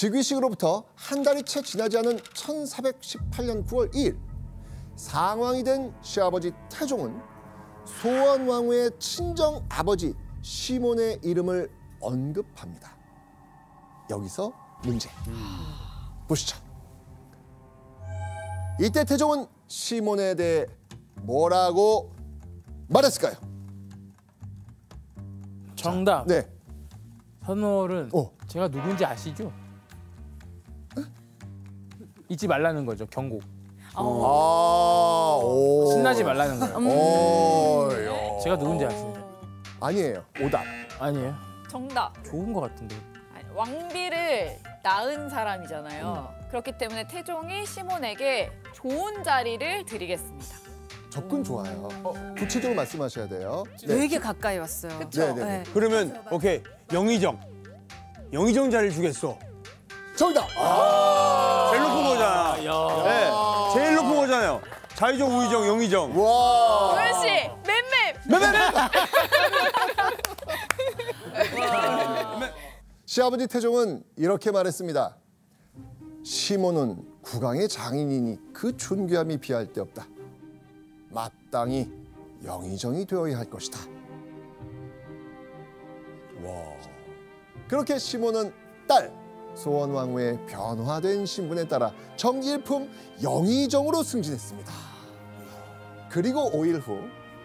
즉위식으로부터 한 달이 채 지나지 않은 1418년 9월 2일 상왕이 된 시아버지 태종은 소원왕후의 친정 아버지 시몬의 이름을 언급합니다. 여기서 문제 보시죠. 이때 태종은 시몬에 대해 뭐라고 말했을까요? 정답. 네. 선월은 제가 누군지 아시죠? 잊지 말라는 거죠, 경고. 신나지 말라는 거예요. 제가 누군지 아시죠? 아니에요. 오답. 아니에요. 정답. 좋은 거 같은데. 아니, 왕비를 낳은 사람이잖아요. 그렇기 때문에 태종이 시몬에게 좋은 자리를 드리겠습니다. 접근 좋아요. 구체적으로 말씀하셔야 돼요. 되게 가까이 왔어요. 그쵸? 네. 그러면 오케이, 영의정 자리를 주겠어. 정답. 제일 높은 거잖아. 네, 제일 높은 거잖아요. 자의정, 우의정, 영의정. 와. 도현 씨, 맴맴. 시아버지 태종은 이렇게 말했습니다. 시몬은 국왕의 장인이니 그 존귀함이 비할 데 없다. 마땅히 영의정이 되어야 할 것이다. 그렇게 시몬은 딸 소원왕후의 변화된 신분에 따라 정일품 영의정으로 승진했습니다. 그리고 5일 후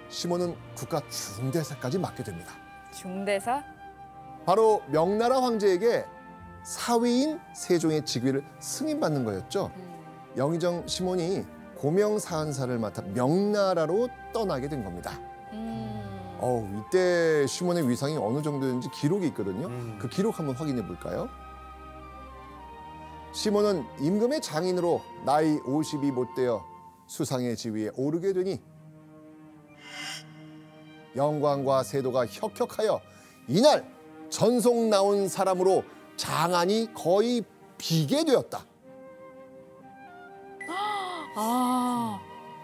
시몬은 국가 중대사까지 맡게 됩니다. 중대사? 바로 명나라 황제에게 사위인 세종의 직위를 승인받는 거였죠. 영의정 시몬이 고명사한사를 맡아 명나라로 떠나게 된 겁니다. 이때 시몬의 위상이 어느 정도였는지 기록이 있거든요. 그 기록 한번 확인해 볼까요? 시몬은 임금의 장인으로 나이 50이 못 되어 수상의 지위에 오르게 되니 영광과 세도가 혁혁하여 이날 전속 나온 사람으로 장안이 거의 비게 되었다.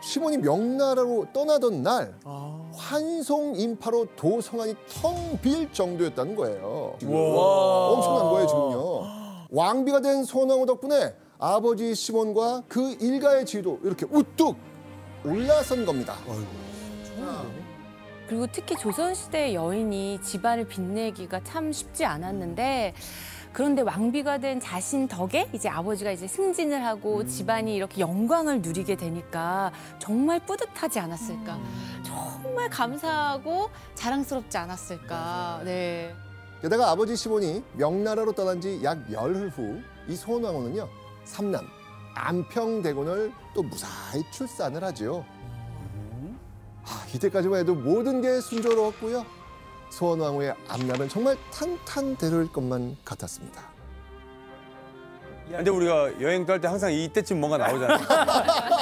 시몬이 명나라로 떠나던 날 환송 인파로 도성안이 텅 빌 정도였다는 거예요. 엄청난 거예요, 지금요. 왕비가 된 소원왕후 덕분에 아버지 시몬과 그 일가의 지위도 이렇게 우뚝 올라선 겁니다. 그리고 특히 조선시대 여인이 집안을 빛내기가 참 쉽지 않았는데 그런데 왕비가 된 자신 덕에 이제 아버지가 이제 승진을 하고 집안이 이렇게 영광을 누리게 되니까 정말 뿌듯하지 않았을까. 정말 감사하고 자랑스럽지 않았을까. 네. 게다가 아버지 시몬이 명나라로 떠난 지 약 열흘 후 이 소원왕후는요 3남 안평대군을 또 무사히 출산을 하죠. 이때까지만 해도 모든 게 순조로웠고요. 소원왕후의 앞날은 정말 탄탄대로일 것만 같았습니다. 근데 우리가 여행 갈 때 항상 이때쯤 뭔가 나오잖아.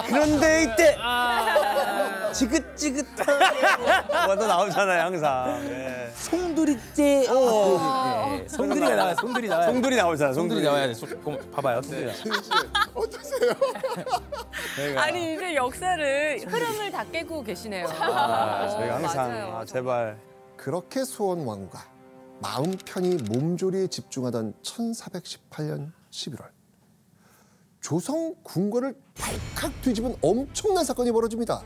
그런데 이때 지긋지긋한 뭐가 또 나오잖아요, 항상. 네. 송두리째. 송두리가 나와요. 송두리 나와요. 송두리 나오잖아. 송두리 나와야 돼. 봐봐요. 송두리. 어떠세요? 아니 이제 역사를 흐름을 다 깨고 계시네요. 저희가 항상 맞아요. 제발. 그렇게 소원왕후가 마음 편히 몸조리에 집중하던 1418년 11월 조선 궁궐을 발칵 뒤집은 엄청난 사건이 벌어집니다.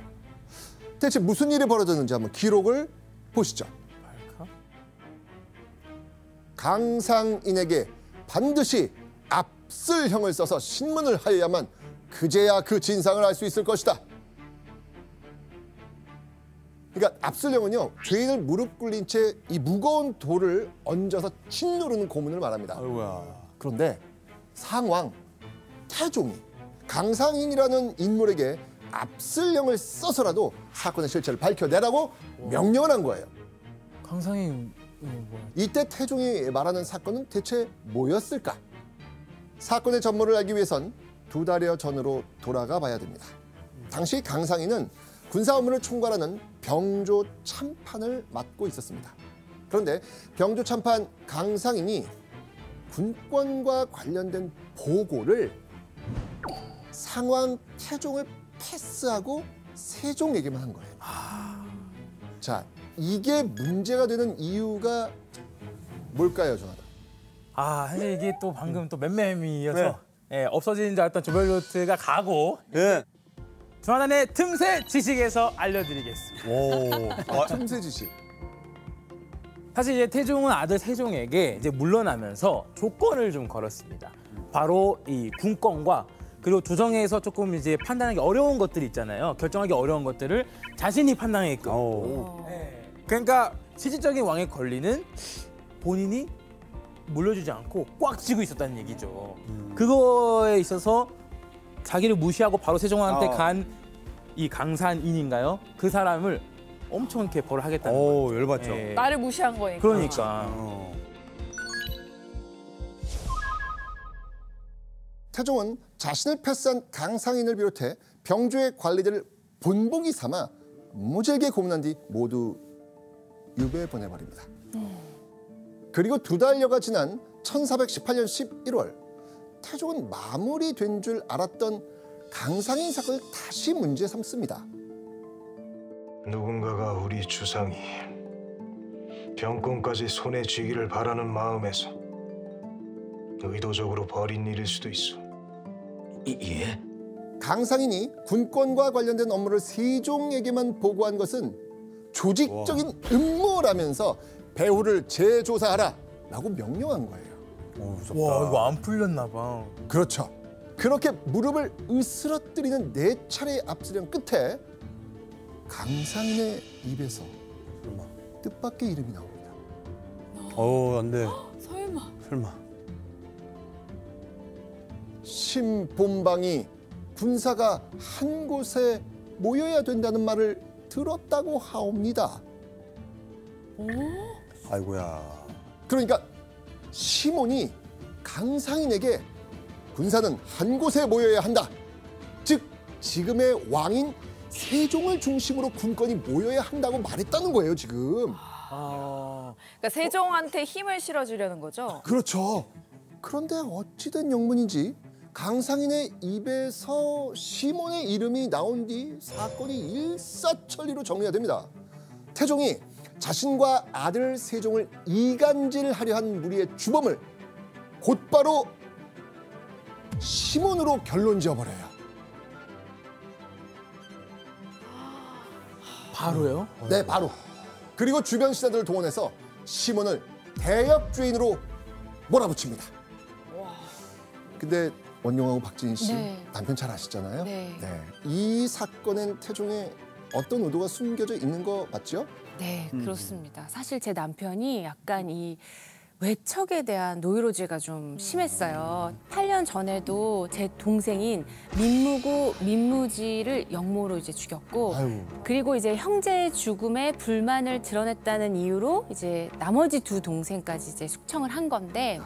대체 무슨 일이 벌어졌는지 한번 기록을 보시죠. 강상인에게 반드시 압슬형을 써서 신문을 하여야만 그제야 그 진상을 알 수 있을 것이다. 그러니까 압슬형은요 죄인을 무릎 꿇린 채 이 무거운 돌을 얹어서 짓누르는 고문을 말합니다. 아이고야. 그런데 상왕 태종이 강상인이라는 인물에게 압슬령을 써서라도 사건의 실체를 밝혀내라고 명령을 한 거예요. 강상이 뭐야? 이때 태종이 말하는 사건은 대체 뭐였을까? 사건의 전모를 알기 위해선 2달여 전으로 돌아가 봐야 됩니다. 당시 강상인은 군사 업무를 총괄하는 병조 참판을 맡고 있었습니다. 그런데 병조 참판 강상인이 군권과 관련된 보고를 상왕 태종을 패스하고 세종에게만 한 거예요. 자, 이게 문제가 되는 이유가 뭘까요, 조나단? 사실 이게 또 방금 또 맴맴이어서 네. 예, 없어진 줄 알았던 조별요트가 가고 예. 조나단의 틈새 지식에서 알려드리겠습니다. 오. 틈새 지식. 사실 이제 태종은 아들 세종에게 이제 물러나면서 조건을 좀 걸었습니다. 바로 이 군권과 그리고 조정에서 조금 이제 판단하기 어려운 것들이 있잖아요. 결정하기 어려운 것들을 자신이 판단하게끔. 네. 그러니까 실질적인 왕의 권리는 본인이 물려주지 않고 꽉 쥐고 있었다는 얘기죠. 그거에 있어서 자기를 무시하고 바로 세종한테 간 이 강산인인가요? 그 사람을 엄청 이렇게 벌을 하겠다는 거예요. 오, 열받죠. 예. 나를 무시한 거니까. 그러니까. 태종은 자신을 패스한 강상인을 비롯해 병조의 관리들을 본보기 삼아 무질게 고문한 뒤 모두 유배에 보내버립니다. 그리고 2달여가 지난 1418년 11월 태종은 마무리된 줄 알았던 강상인 사건을 다시 문제 삼습니다. 누군가가 우리 주상이 병권까지 손에 쥐기를 바라는 마음에서 의도적으로 벌인 일일 수도 있어. 예? 강상인이 군권과 관련된 업무를 세종에게만 보고한 것은 조직적인 음모라면서 배후를 재조사하라라고 명령한 거예요. 와, 이거 안 풀렸나 봐. 그렇죠. 그렇게 무릎을 으스러뜨리는 4차례의 압수령 끝에 강상인의 입에서 뜻밖의 이름이 나옵니다. 안 돼. 설마. 신본방이 군사가 한 곳에 모여야 된다는 말을 들었다고 하옵니다. 아이고야. 그러니까 시몬이 강상인에게 군사는 한 곳에 모여야 한다. 즉 지금의 왕인 세종을 중심으로 군권이 모여야 한다고 말했다는 거예요, 지금. 그러니까 세종한테 힘을 실어주려는 거죠. 그렇죠. 그런데 어찌된 영문인지 강상인의 입에서 시몬의 이름이 나온 뒤 사건이 일사천리로 정리가 됩니다. 태종이 자신과 아들 세종을 이간질하려 한 무리의 주범을 곧바로 시몬으로 결론 지어버려요. 바로요? 네, 바로. 그리고 주변 신하들을 동원해서 시몬을 대역죄인으로 몰아붙입니다. 근데 원용하고 박진희 씨 네. 남편 잘 아시잖아요. 네. 이 사건엔 태종의 어떤 의도가 숨겨져 있는 거 맞죠? 네, 그렇습니다. 사실 제 남편이 약간 이 외척에 대한 노이로제가 좀 심했어요. 8년 전에도 제 동생인 민무지를 역모로 이제 죽였고, 아유. 그리고 이제 형제의 죽음에 불만을 드러냈다는 이유로 이제 나머지 2 동생까지 이제 숙청을 한 건데,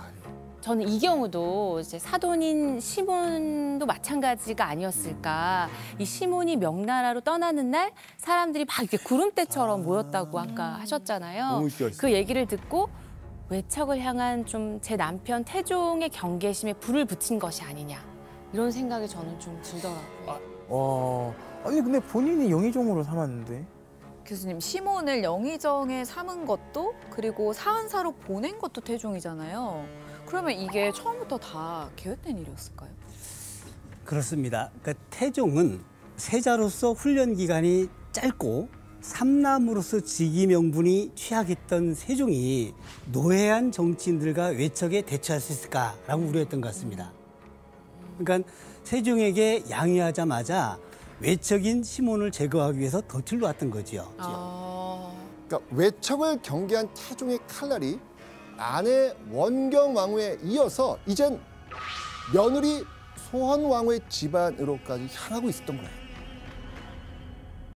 저는 이 경우도 이제 사돈인 시몬도 마찬가지가 아니었을까. 이 시몬이 명나라로 떠나는 날 사람들이 막 이렇게 구름대처럼 모였다고 아까 하셨잖아요. 너무 웃겼어요. 그 얘기를 듣고 외척을 향한 좀 제 남편 태종의 경계심에 불을 붙인 것이 아니냐. 이런 생각이 저는 좀 들더라고요. 아니 근데 본인이 영의정으로 삼았는데. 교수님, 시몬을 영의정에 삼은 것도 그리고 사한사로 보낸 것도 태종이잖아요. 그러면 이게 처음부터 다 계획된 일이었을까요? 그렇습니다. 그러니까 태종은 세자로서 훈련 기간이 짧고 삼남으로서 직위 명분이 취약했던 세종이 노회한 정치인들과 외척에 대처할 수 있을까라고 우려했던 것 같습니다. 그러니까 세종에게 양해하자마자 외척인 시몬을 제거하기 위해서 덫을 놓았던 거지요. 그러니까 외척을 경계한 태종의 칼날이 아내 원경왕후에 이어서 이젠 며느리 소헌왕후의 집안으로까지 향하고 있었던 거예요.